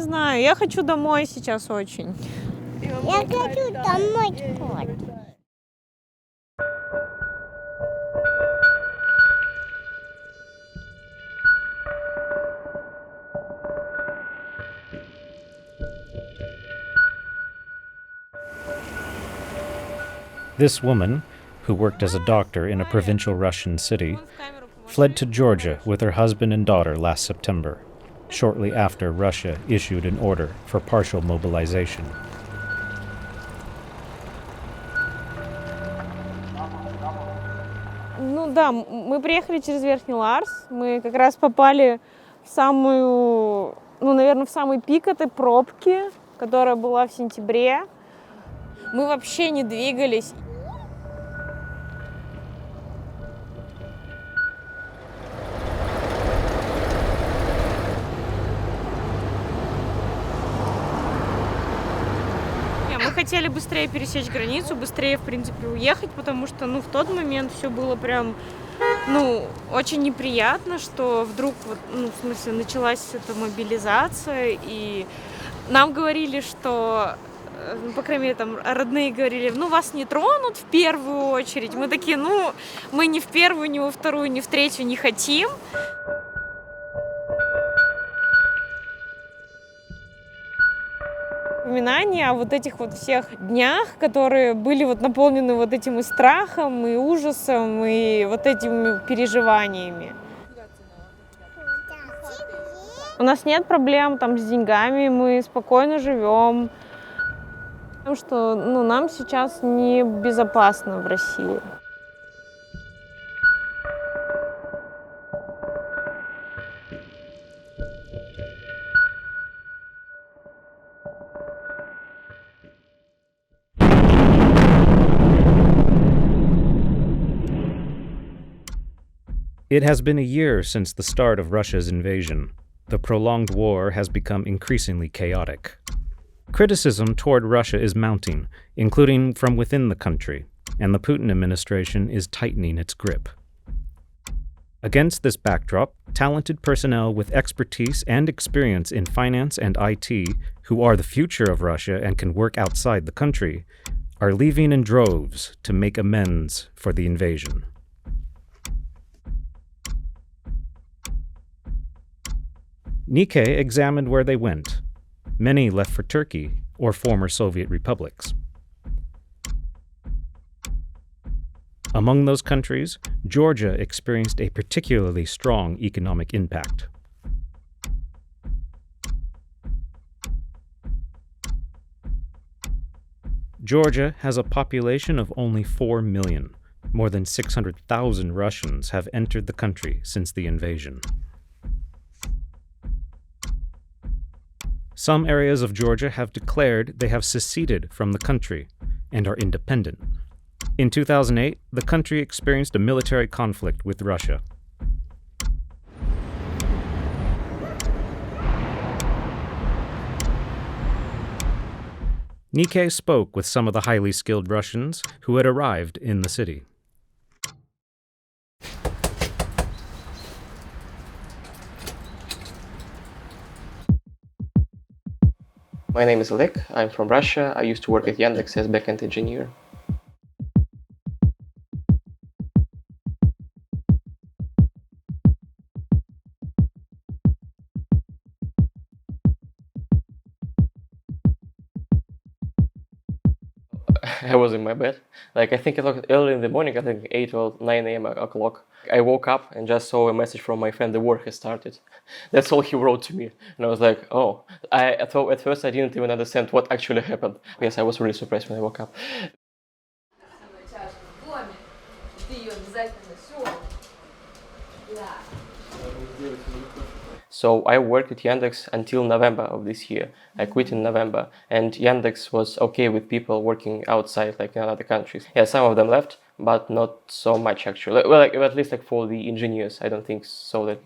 не знаю, я хочу домой сейчас очень. Я хочу домой спать. This woman, who worked as a doctor in a provincial Russian city, fled to Georgia with her husband and daughter last September, shortly after Russia issued an order for partial mobilization. Ну да, мы приехали через Верхний Ларс, мы как раз попали в самую, ну, наверное, в самый пик этой пробки, которая была в сентябре. Мы вообще не двигались. Мы хотели быстрее пересечь границу, быстрее, в принципе, уехать, потому что, ну, в тот момент все было прям, ну, очень неприятно, что вдруг, вот, ну, в смысле, началась эта мобилизация, и нам говорили, что, ну, по крайней мере, там, родные говорили, ну, вас не тронут в первую очередь. Мы такие, ну, мы ни в первую, ни во вторую, ни в третью не хотим. Воспоминания о вот этих вот всех днях, которые были вот наполнены вот этим и страхом, и ужасом, и вот этими переживаниями. У нас нет проблем там с деньгами, мы спокойно живем. Потому что, ну, нам сейчас не безопасно в России. It has been a year since the start of Russia's invasion. The prolonged war has become increasingly chaotic. Criticism toward Russia is mounting, including from within the country, and the Putin administration is tightening its grip. Against this backdrop, talented personnel with expertise and experience in finance and IT, who are the future of Russia and can work outside the country, are leaving in droves to make amends for the invasion. Nikkei examined where they went. Many left for Turkey or former Soviet republics. Among those countries, Georgia experienced a particularly strong economic impact. Georgia has a population of only 4 million. More than 600,000 Russians have entered the country since the invasion. Some areas of Georgia have declared they have seceded from the country and are independent. In 2008, the country experienced a military conflict with Russia. Nikkei spoke with some of the highly skilled Russians who had arrived in the city. My name is Oleg. I'm from Russia. I used to work at Yandex as backend engineer. I was in my bed. Like, I think it was early in the morning, I think 8 or 9 a.m. o'clock. I woke up and just saw a message from my friend, the war has started. That's all he wrote to me. And I was like, oh. I thought at first I didn't even understand what actually happened. Yes, I was really surprised when I woke up. So I worked at Yandex until November of this year. I quit in November, and Yandex was okay with people working outside, like in other countries. Yeah, some of them left, but not so much actually. Well, like, at least like for the engineers, I don't think so. That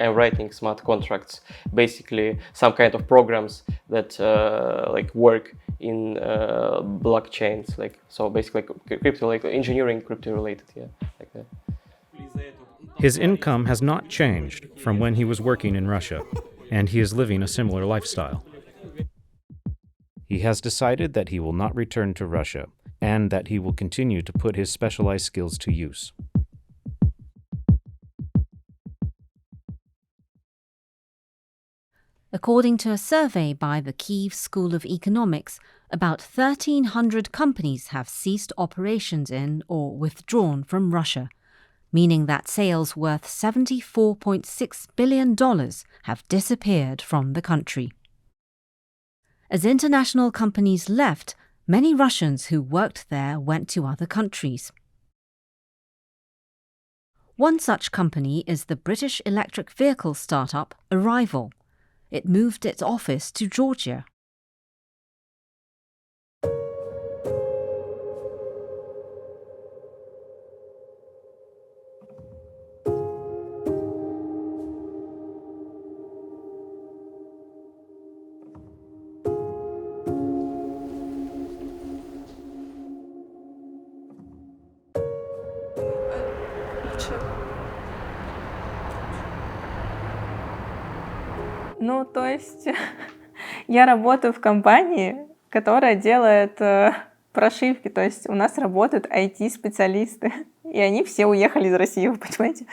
I'm writing smart contracts, basically some kind of programs that like work in blockchains, like so basically like crypto, like engineering crypto related, yeah, like that. His income has not changed from when he was working in Russia, and he is living a similar lifestyle. He has decided that he will not return to Russia, and that he will continue to put his specialized skills to use. According to a survey by the Kyiv School of Economics, about 1,300 companies have ceased operations in or withdrawn from Russia, meaning that sales worth $74.6 billion have disappeared from the country. As international companies left, many Russians who worked there went to other countries. One such company is the British electric vehicle startup Arrival. It moved its office to Georgia. Ну, то есть я работаю в компании, которая делает прошивки. То есть у нас работают IT-специалисты, и они все уехали из России, вы понимаете?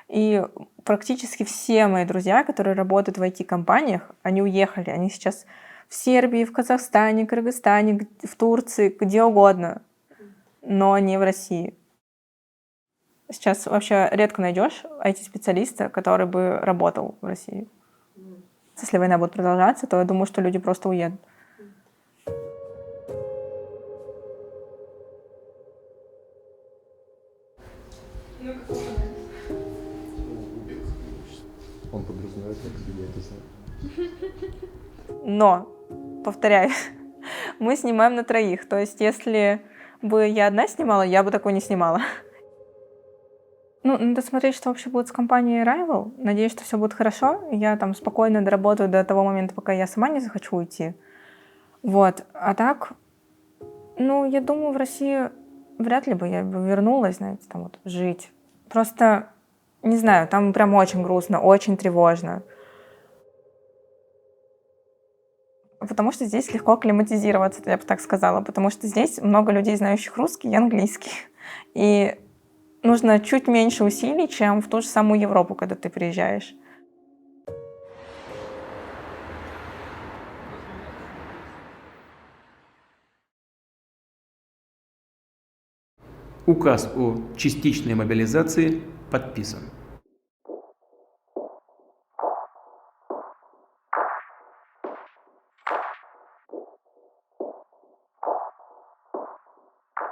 И практически все мои друзья, которые работают в IT-компаниях, они уехали. Они сейчас в Сербии, в Казахстане, Кыргызстане, в Турции, где угодно, но не в России. Сейчас вообще редко найдешь IT-специалиста, который бы работал в России. Если война будет продолжаться, то я думаю, что люди просто уедут. Он подразумевает, как я это знаю. Но, повторяюсь, мы снимаем на троих. То есть, если бы я одна снимала, я бы такое не снимала. Ну, надо смотреть, что вообще будет с компанией Arrival. Надеюсь, что все будет хорошо. Я там спокойно доработаю до того момента, пока я сама не захочу уйти. Вот. А так, ну, я думаю, в России вряд ли бы я бы вернулась, знаете, там вот жить. Просто, не знаю, там прям очень грустно, очень тревожно. Потому что здесь легко акклиматизироваться, я бы так сказала. Потому что здесь много людей, знающих русский и английский. И нужно чуть меньше усилий, чем в ту же самую Европу, когда ты приезжаешь. Указ о частичной мобилизации подписан.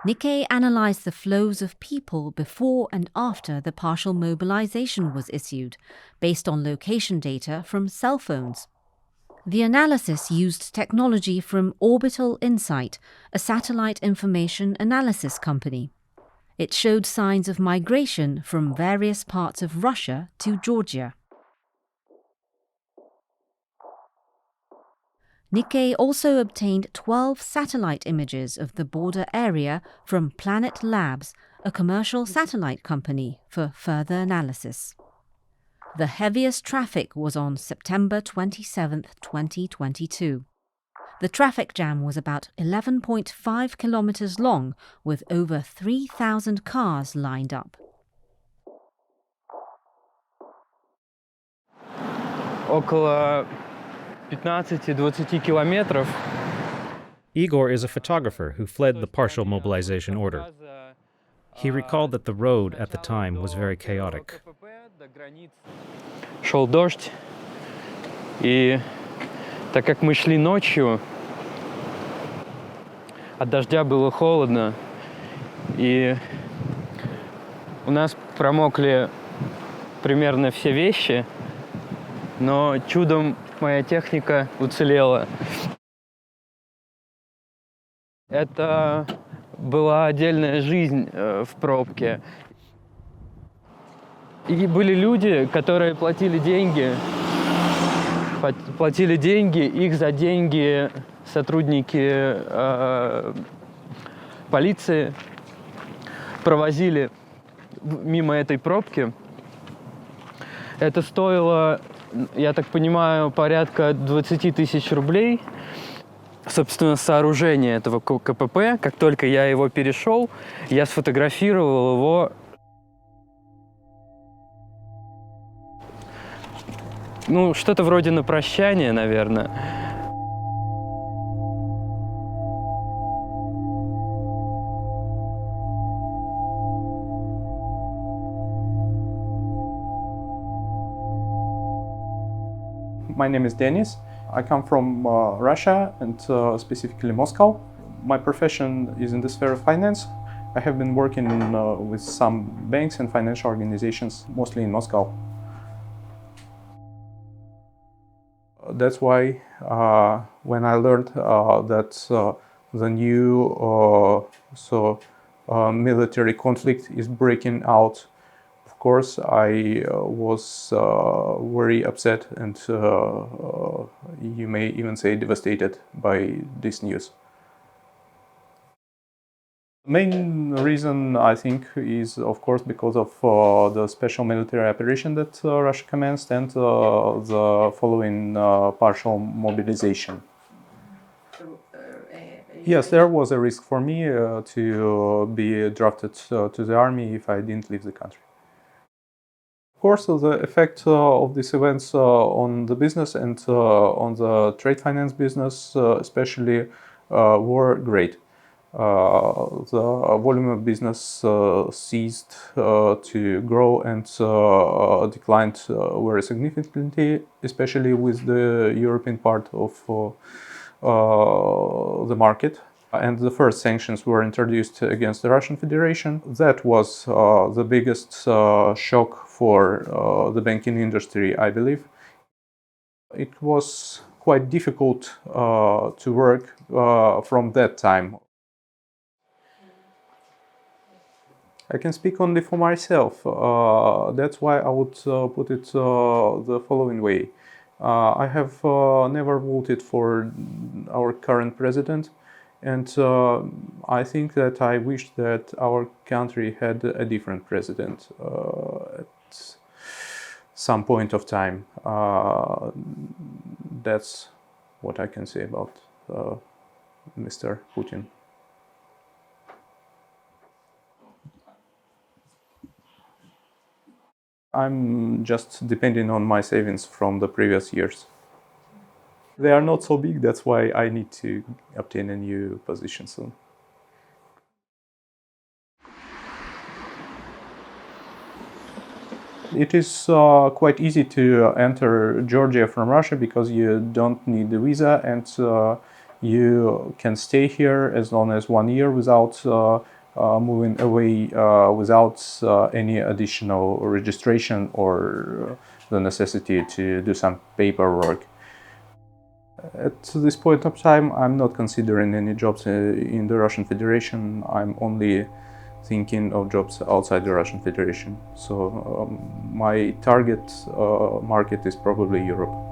Nikkei analyzed the flows of people before and after the partial mobilization was issued, based on location data from cell phones. The analysis used technology from Orbital Insight, a satellite information analysis company. It showed signs of migration from various parts of Russia to Georgia. Nikkei also obtained 12 satellite images of the border area from Planet Labs, a commercial satellite company, for further analysis. The heaviest traffic was on September 27, 2022. The traffic jam was about 11.5 kilometers long, with over 3,000 cars lined up. Около 15-20 километров. Igor is a photographer who fled the partial mobilization order. He recalled that the road at the time was very chaotic. Шел дождь, и так как мы шли ночью, от дождя было холодно, и у нас промокли примерно все вещи, но чудом моя техника уцелела. Это была отдельная жизнь в пробке. И были люди, которые платили деньги, их за деньги сотрудники полиции провозили мимо этой пробки. Это стоило, я так понимаю, порядка 20 тысяч рублей. Собственно, сооружение этого КПП, как только я его перешел, я сфотографировал его. Ну, что-то вроде на прощание, наверное. My name is Denis. I come from Russia and specifically Moscow. My profession is in the sphere of finance. I have been working with some banks and financial organizations, mostly in Moscow. That's why when I learned that the new military conflict is breaking out, of course, I was very upset and you may even say devastated by this news. Main reason, I think, is of course because of the special military operation that Russia commenced and the following partial mobilization. Yes, there was a risk for me to be drafted to the army if I didn't leave the country. Of course, the effect of these events on the business and on the trade finance business especially were great. The volume of business ceased to grow and declined very significantly, especially with the European part of the market. And the first sanctions were introduced against the Russian Federation. That was the biggest shock for the banking industry, I believe. It was quite difficult to work from that time. I can speak only for myself. That's why I would put it the following way. I have never voted for our current president, and I think that I wish that our country had a different president at some point of time. That's what I can say about Mr. Putin. I'm just depending on my savings from the previous years. They are not so big, that's why I need to obtain a new position soon. It is quite easy to enter Georgia from Russia because you don't need a visa and you can stay here as long as 1 year without moving away without any additional registration or the necessity to do some paperwork. At this point of time, I'm not considering any jobs in the Russian Federation. I'm only thinking of jobs outside the Russian Federation. So my target market is probably Europe.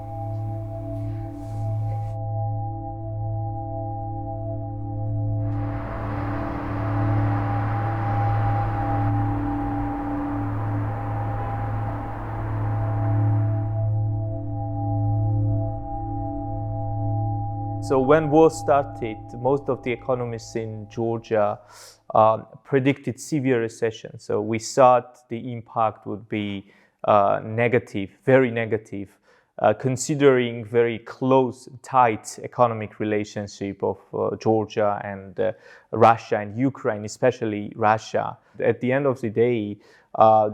So when war started, most of the economists in Georgia predicted severe recession. So we thought the impact would be negative, very negative, considering very close, tight economic relationship of Georgia and Russia and Ukraine, especially Russia. At the end of the day,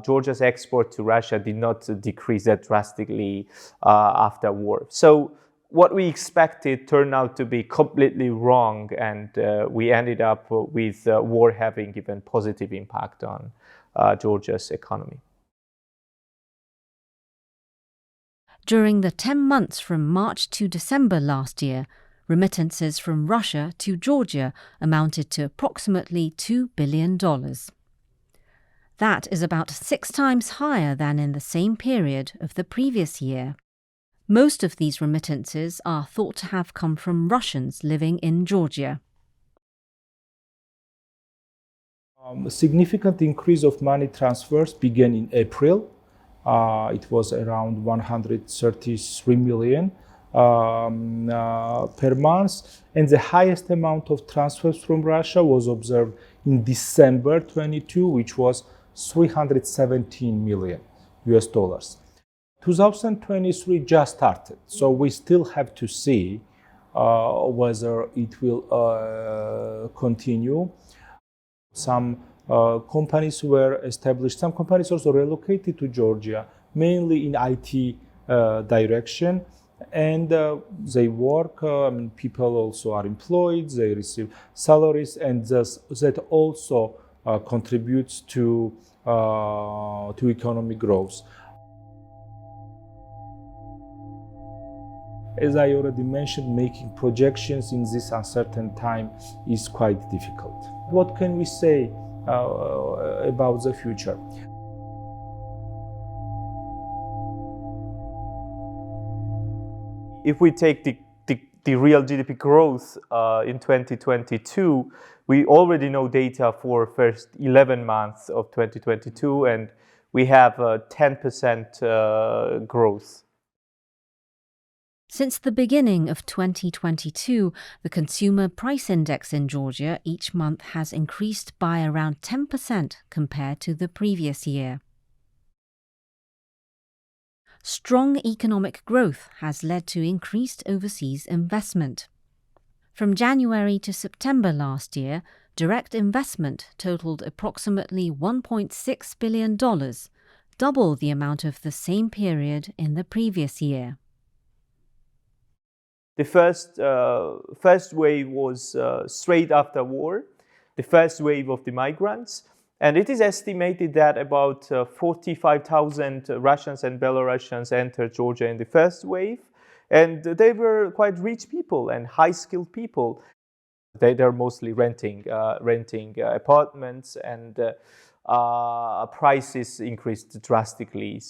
Georgia's export to Russia did not decrease that drastically after war. So what we expected turned out to be completely wrong, and we ended up with war having even positive impact on Georgia's economy. During the 10 months from March to December last year, remittances from Russia to Georgia amounted to approximately $2 billion. That is about 6 times higher than in the same period of the previous year. Most of these remittances are thought to have come from Russians living in Georgia. A significant increase of money transfers began in April it was around 133 million per month, and the highest amount of transfers from Russia was observed in December 22, which was 317 million US dollars. 2023 just started, so we still have to see whether it will continue. Some companies were established, some companies also relocated to Georgia, mainly in IT direction, and they work, people also are employed, they receive salaries, and that also contributes to economic growth. As I already mentioned, making projections in this uncertain time is quite difficult. What can we say about the future? If we take the real GDP growth in 2022, we already know data for first 11 months of 2022, and we have 10% growth. Since the beginning of 2022, the Consumer Price Index in Georgia each month has increased by around 10% compared to the previous year. Strong economic growth has led to increased overseas investment. From January to September last year, direct investment totaled approximately $1.6 billion, double the amount of the same period in the previous year. The first wave was straight after war, the first wave of the migrants, and it is estimated that about 45,000 Russians and Belarusians entered Georgia in the first wave, and they were quite rich people and high-skilled people. They're mostly renting apartments, and prices increased drastically.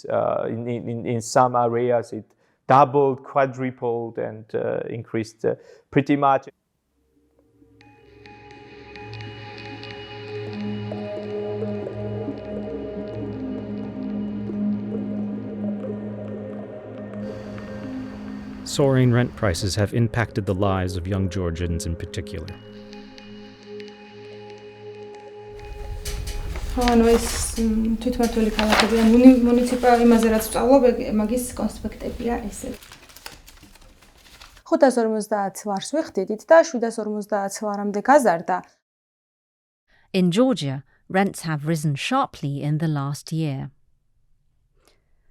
In some areas, it doubled, quadrupled, and increased pretty much. Soaring rent prices have impacted the lives of young Georgians in particular. ანუ ეს თვითმმართველი ქალაქები ან მუნიციპალური იმაზე რაც ვწავლობ, მაგის კონსპექტებია ესე. 550 ლარს ვიხდიდით და 750 ლარამდე გაზარდა. In Georgia, rents have risen sharply in the last year.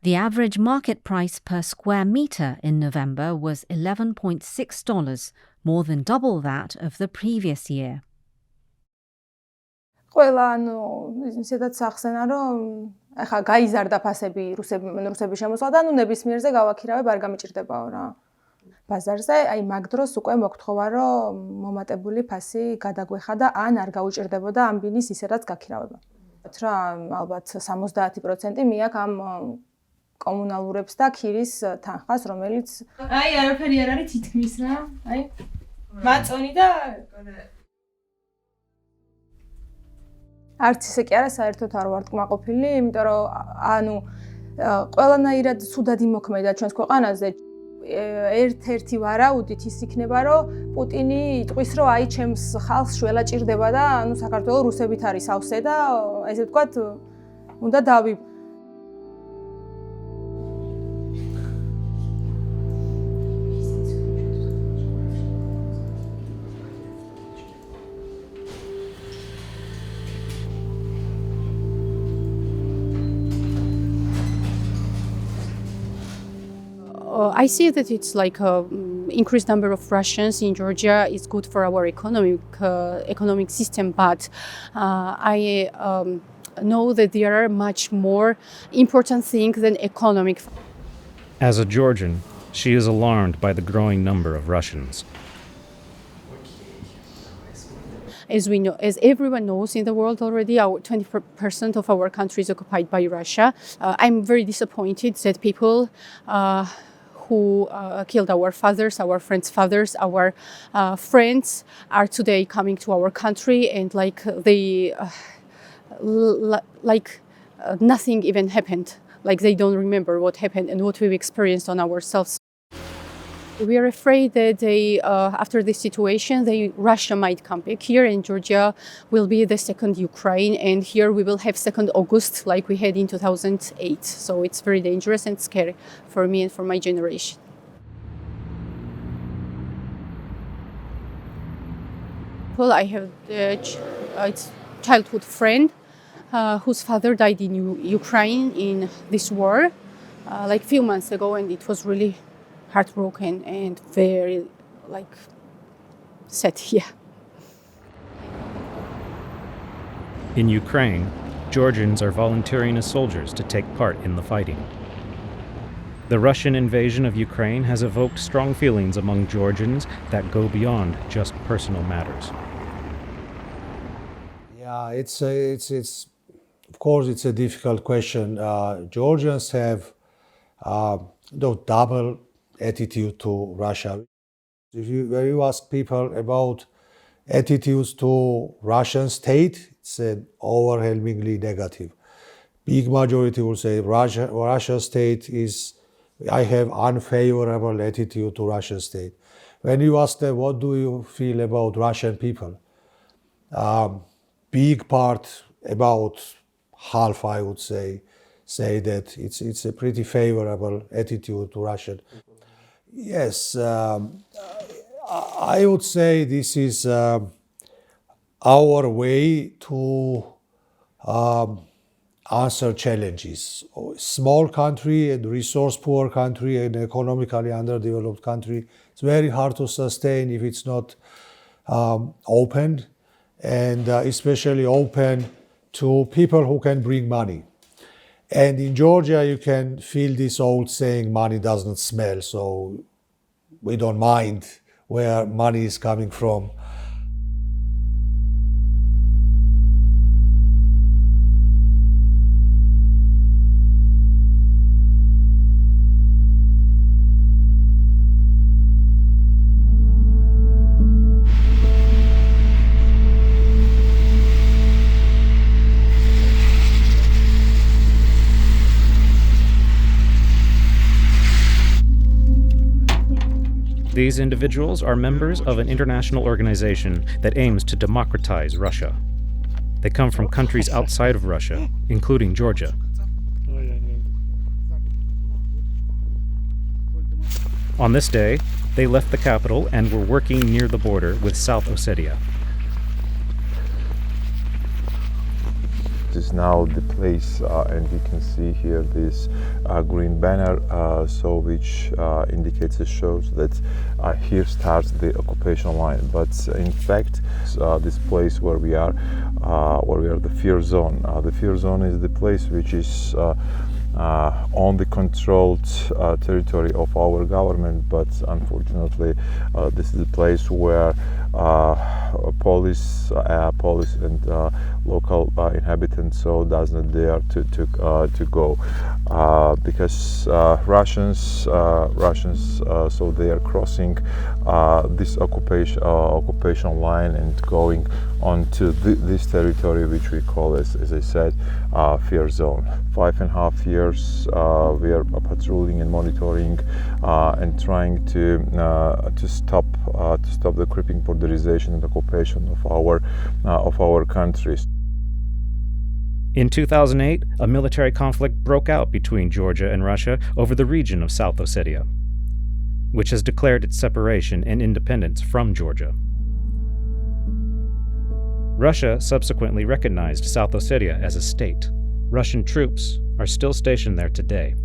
The average market price per square meter in November was $11.6, more than double that of the previous year. ყველა ანუ ისედაც ახსენა რომ ახლა გაიზარდა ფასები რუსები შემოსვლა და ანუ ნებისმიერზე გავაქირავებ არ გამიჭირდებაო რა. ბაზარზე აი მაგ დროს უკვე მოგთხოვა რომ მომატებული ფასი გადაგვეხა და ან არ გაუჭირდებოდა ამ ბინის ისედაც გაქირავება. რა ალბათ 70% მიაქვს ამ კომუნალურებს და ქირის თანხას, რომელიც აი არაფერი არ არის თითქმის რა. აი მაწონი და არც ისე კი არა საერთოდ არ ვარ კმაყოფილი, იმიტომ რომ ანუ ყველანაირად ცუდად იმოქმედა ჩვენს ქვეყანაზე. ერთ-ერთი ვარაუდით ის იქნება, რომ პუტინი იტყვის, რომ აი ჩემს ხალხს შველა ჭირდება და ანუ საქართველოს რუსებით არის ავსე და ესე ვთქვათ, უნდა დავი I see that it's like an increased number of Russians in Georgia is good for our economic system, but I know that there are much more important things than economic. As a Georgian, she is alarmed by the growing number of Russians. As we know, as everyone knows in the world already, 20% of our country is occupied by Russia. I'm very disappointed that people who killed our fathers, our friends' fathers, our friends are today coming to our country and like they, nothing even happened. like they don't remember what happened and what we've experienced on ourselves. We are afraid that after this situation, Russia might come back here, and Georgia will be the second Ukraine, and here we will have 2nd August like we had in 2008. So it's very dangerous and scary for me and for my generation. Well, I have a childhood friend whose father died in Ukraine in this war, like a few months ago, and it was really heartbroken and very sad. Yeah. In Ukraine, Georgians are volunteering as soldiers to take part in the fighting. The Russian invasion of Ukraine has evoked strong feelings among Georgians that go beyond just personal matters. Yeah, it's of course it's a difficult question. Georgians have double attitude to Russia. When you ask people about attitudes to Russian state, it's overwhelmingly negative. Big majority will say Russia state is, I have unfavorable attitude to Russian state. When you ask them, what do you feel about Russian people? Big part, about half, I would say that it's a pretty favorable attitude to Russian. Yes, I would say this is our way to answer challenges. Small country and resource poor country and economically underdeveloped country, it's very hard to sustain if it's not open, and especially open to people who can bring money. And in Georgia, you can feel this old saying, money doesn't smell, so we don't mind where money is coming from. These individuals are members of an international organization that aims to democratize Russia. They come from countries outside of Russia, including Georgia. On this day, they left the capital and were working near the border with South Ossetia. This is now the place, and you can see here this green banner, which indicates and shows that here starts the occupation line. But in fact, this place where we are the fear zone. The fear zone is the place which is on the controlled territory of our government, but unfortunately this is a place where police and local inhabitants does not dare to go because Russians so they are crossing this occupation line and going onto this territory, which we call, as I said, fear zone. 5.5 years we are patrolling and monitoring and trying to stop the creeping borderization and occupation of our countries. In 2008, a military conflict broke out between Georgia and Russia over the region of South Ossetia, which has declared its separation and independence from Georgia. Russia subsequently recognized South Ossetia as a state. Russian troops are still stationed there today.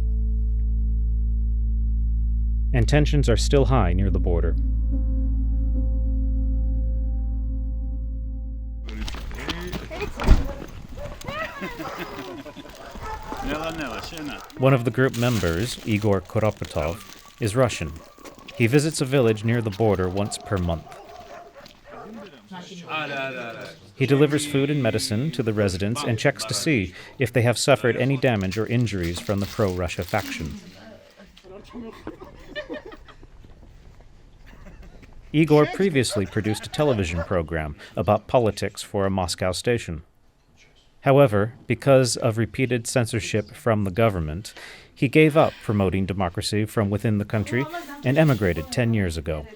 And tensions are still high near the border. One of the group members, Igor Koropotov, is Russian. He visits a village near the border once per month. He delivers food and medicine to the residents and checks to see if they have suffered any damage or injuries from the pro-Russia faction. Igor previously produced a television program about politics for a Moscow station. However, because of repeated censorship from the government, he gave up promoting democracy from within the country and emigrated 10 years ago.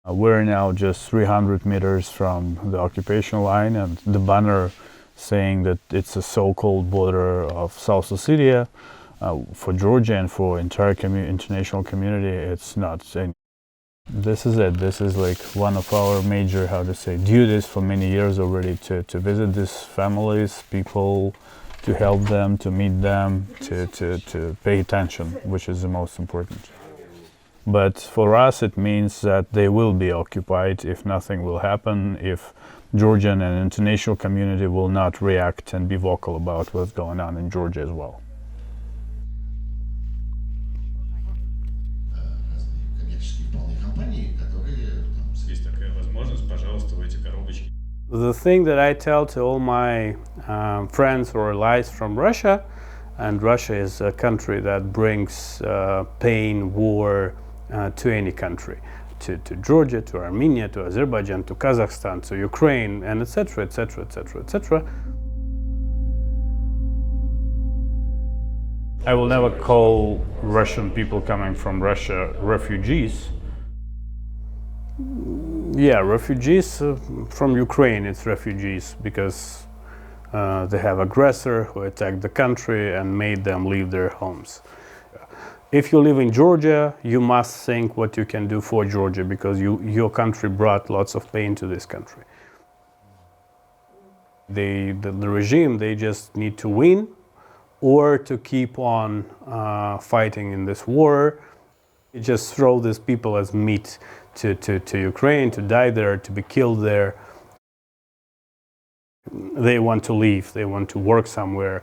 We're now just 300 meters from the occupation line, and the banner saying that it's a so-called border of South Ossetia for Georgia and for entire international community. It's not. This is it. This is like one of our major, duties for many years already, to visit these families, people, to help them, to meet them, to pay attention, which is the most important. But for us, it means that they will be occupied if nothing will happen, if Georgian and international community will not react and be vocal about what's going on in Georgia as well. The thing that I tell to all my friends or allies from Russia, and Russia is a country that brings pain, war, to any country, to Georgia, to Armenia, to Azerbaijan, to Kazakhstan, to Ukraine, and etc., etc., etc., etc. I will never call Russian people coming from Russia refugees. Yeah, refugees from Ukraine, it's refugees because they have aggressor who attacked the country and made them leave their homes. If you live in Georgia, you must think what you can do for Georgia because your country brought lots of pain to this country. The regime, they just need to win or to keep on fighting in this war. You just throw these people as meat to Ukraine, to die there, to be killed there. They want to leave, they want to work somewhere.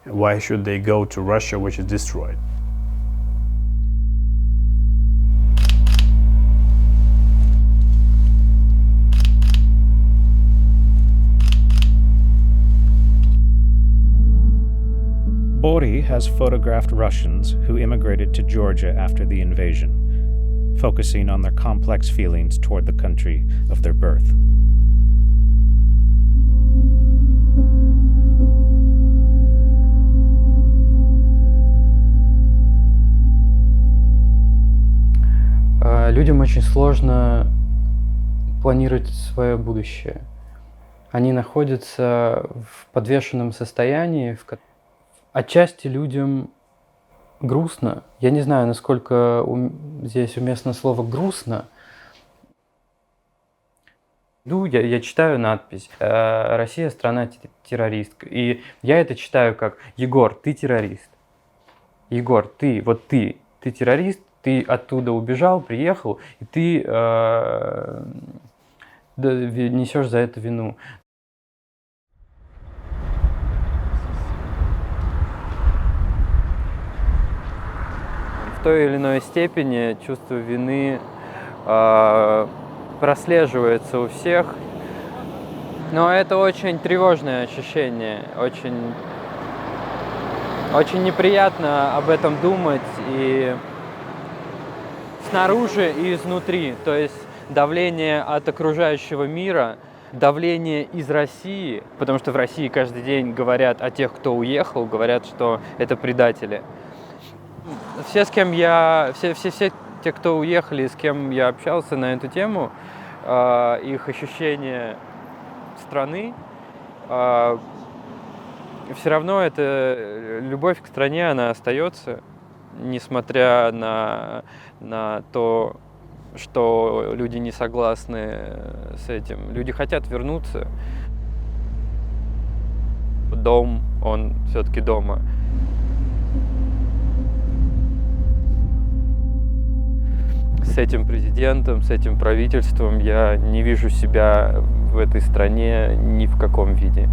Why should they go to Russia, which is destroyed? Bori has photographed Russians who immigrated to Georgia after the invasion, focusing on their complex feelings toward the country of their birth. Людям очень сложно планировать свое будущее. Они находятся в подвешенном состоянии, отчасти людям грустно. Я не знаю, насколько здесь уместно слово «грустно». Я читаю надпись «Россия – страна террористка». И я это читаю как «Егор, ты террорист». Егор, ты террорист, ты оттуда убежал, приехал, и ты несешь за это вину. В той или иной степени чувство вины прослеживается у всех, но это очень тревожное ощущение, очень неприятно об этом думать и снаружи и изнутри, то есть давление от окружающего мира, давление из России, потому что в России каждый день говорят о тех, кто уехал, говорят, что это предатели. Все те, кто уехали, с кем я общался на эту тему, их ощущение страны, все равно эта любовь к стране, она остается, несмотря на то, что люди не согласны с этим. Люди хотят вернуться. Дом, он все-таки дома. С этим президентом, с этим правительством я не вижу себя в этой стране ни в каком виде.